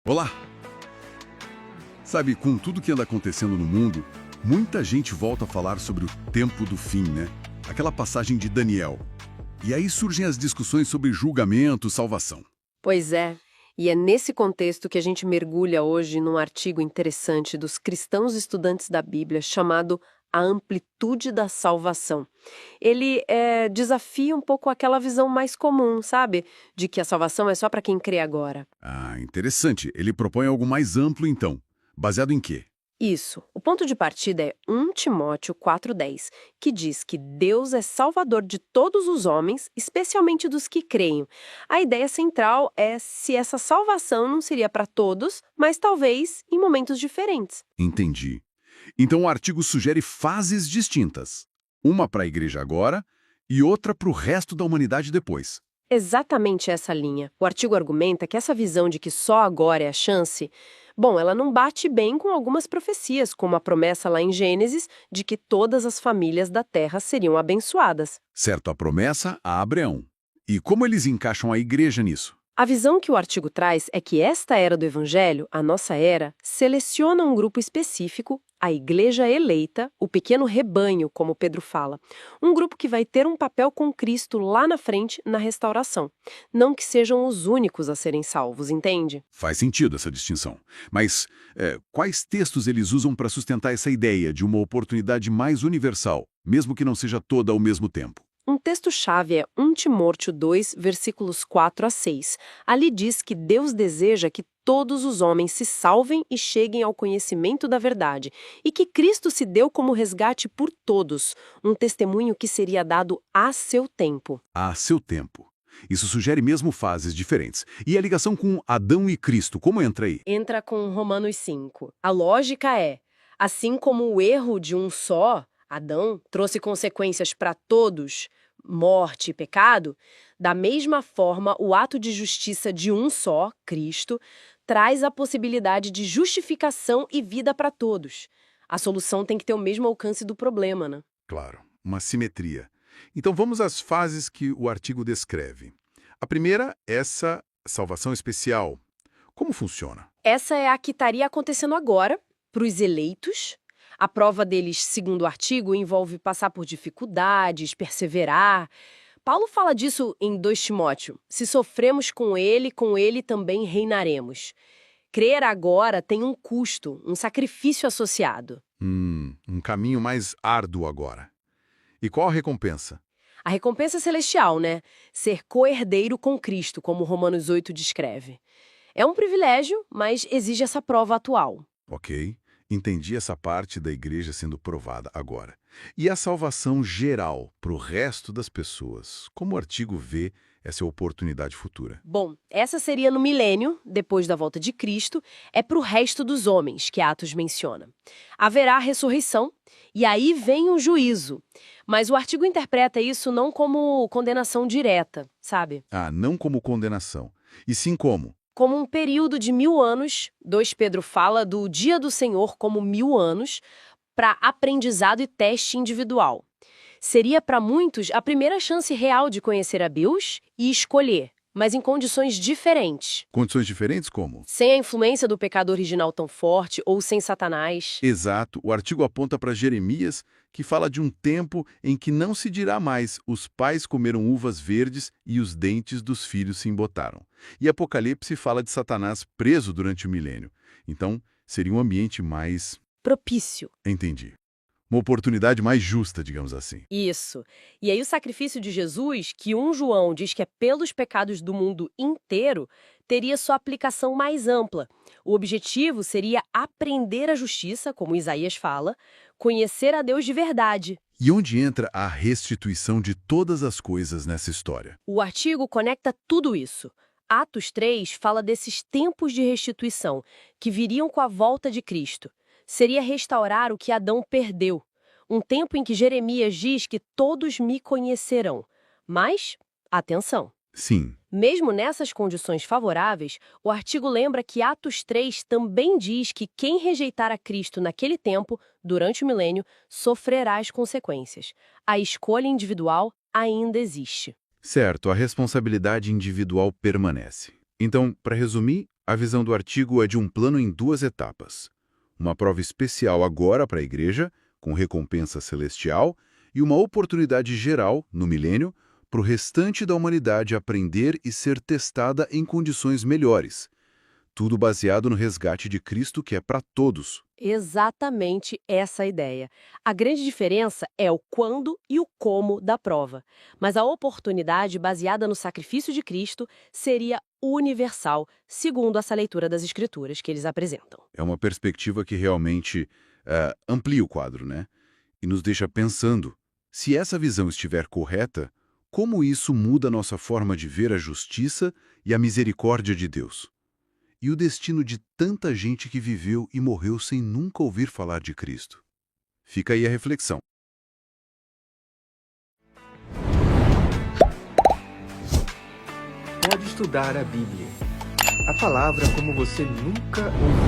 Olá! Sabe, com tudo que anda acontecendo no mundo, muita gente volta a falar sobre o tempo do fim, né? Aquela passagem de Daniel. E aí surgem as discussões sobre julgamento, salvação. Pois é, e é nesse contexto que a gente mergulha hoje num artigo interessante dos cristãos estudantes da Bíblia chamado A Amplitude da Salvação. Ele desafia um pouco aquela visão mais comum, sabe? De que a salvação é só para quem crê agora. Ah, interessante. Ele propõe algo mais amplo, então. Baseado em quê? Isso. O ponto de partida é 1 Timóteo 4,10, que diz que Deus é salvador de todos os homens, especialmente dos que creem. A ideia central é se essa salvação não seria para todos, mas talvez em momentos diferentes. Entendi. Então o artigo sugere fases distintas. Uma para a igreja agora e outra para o resto da humanidade depois. Exatamente essa linha. O artigo argumenta que essa visão de que só agora é a chance, bom, ela não bate bem com algumas profecias, como a promessa lá em Gênesis de que todas as famílias da terra seriam abençoadas. Certo, a promessa a Abraão. E como eles encaixam a igreja nisso? A visão que o artigo traz é que esta era do Evangelho, a nossa era, seleciona um grupo específico, a igreja eleita, o pequeno rebanho, como Pedro fala. Um grupo que vai ter um papel com Cristo lá na frente, na restauração. Não que sejam os únicos a serem salvos, entende? Faz sentido essa distinção. Mas quais textos eles usam para sustentar essa ideia de uma oportunidade mais universal, mesmo que não seja toda ao mesmo tempo? Um texto-chave é 1 Timóteo 2, versículos 4 a 6. Ali diz que Deus deseja que todos os homens se salvem e cheguem ao conhecimento da verdade, e que Cristo se deu como resgate por todos, um testemunho que seria dado a seu tempo. A seu tempo. Isso sugere mesmo fases diferentes. E a ligação com Adão e Cristo, como entra aí? Entra com Romanos 5. A lógica é, assim como o erro de um só, Adão, trouxe consequências para todos, morte e pecado, da mesma forma, o ato de justiça de um só, Cristo, traz a possibilidade de justificação e vida para todos. A solução tem que ter o mesmo alcance do problema, né? Claro, uma simetria. Então vamos às fases que o artigo descreve. A primeira, essa salvação especial. Como funciona? Essa é a que estaria acontecendo agora, para os eleitos. A prova deles, segundo o artigo, envolve passar por dificuldades, perseverar. Paulo fala disso em 2 Timóteo. Se sofremos com ele também reinaremos. Crer agora tem um custo, um sacrifício associado. Um caminho mais árduo agora. E qual a recompensa? A recompensa é celestial, né? Ser co-herdeiro com Cristo, como Romanos 8 descreve. É um privilégio, mas exige essa prova atual. Ok, entendi essa parte da igreja sendo provada agora. E a salvação geral para o resto das pessoas? Como o artigo vê essa oportunidade futura? Bom, essa seria no milênio, depois da volta de Cristo, é para o resto dos homens que Atos menciona. Haverá a ressurreição, e aí vem o juízo. Mas o artigo interpreta isso não como condenação direta, sabe? Ah, não como condenação, e sim como? Como um período de 1000 anos, 2 Pedro fala do dia do Senhor como 1000 anos, para aprendizado e teste individual. Seria para muitos a primeira chance real de conhecer a Deus e escolher, mas em condições diferentes. Condições diferentes como? Sem a influência do pecado original tão forte ou sem Satanás. Exato, o artigo aponta para Jeremias, que fala de um tempo em que não se dirá mais os pais comeram uvas verdes e os dentes dos filhos se embotaram. E Apocalipse fala de Satanás preso durante o milênio. Então, seria um ambiente mais... Propício. Entendi. Uma oportunidade mais justa, digamos assim. Isso. E aí o sacrifício de Jesus, que 1 João diz que é pelos pecados do mundo inteiro, teria sua aplicação mais ampla. O objetivo seria aprender a justiça, como Isaías fala, conhecer a Deus de verdade. E onde entra a restituição de todas as coisas nessa história? O artigo conecta tudo isso. Atos 3 fala desses tempos de restituição, que viriam com a volta de Cristo. Seria restaurar o que Adão perdeu. Um tempo em que Jeremias diz que todos me conhecerão. Mas, atenção! Sim. Mesmo nessas condições favoráveis, o artigo lembra que Atos 3 também diz que quem rejeitar a Cristo naquele tempo, durante o milênio, sofrerá as consequências. A escolha individual ainda existe. Certo, a responsabilidade individual permanece. Então, para resumir, A visão do artigo é de um plano em 2 etapas. Uma prova especial agora para a Igreja, com recompensa celestial, e uma oportunidade geral, no milênio, para o restante da humanidade aprender e ser testada em condições melhores. Tudo baseado no resgate de Cristo, que é para todos. Exatamente essa a ideia. A grande diferença é o quando e o como da prova. Mas a oportunidade baseada no sacrifício de Cristo seria universal, segundo essa leitura das Escrituras que eles apresentam. É uma perspectiva que realmente amplia o quadro, né? E nos deixa pensando, se essa visão estiver correta, como isso muda nossa forma de ver a justiça e a misericórdia de Deus? E o destino de tanta gente que viveu e morreu sem nunca ouvir falar de Cristo? Fica aí a reflexão. Pode estudar a Bíblia. A palavra como você nunca ouviu.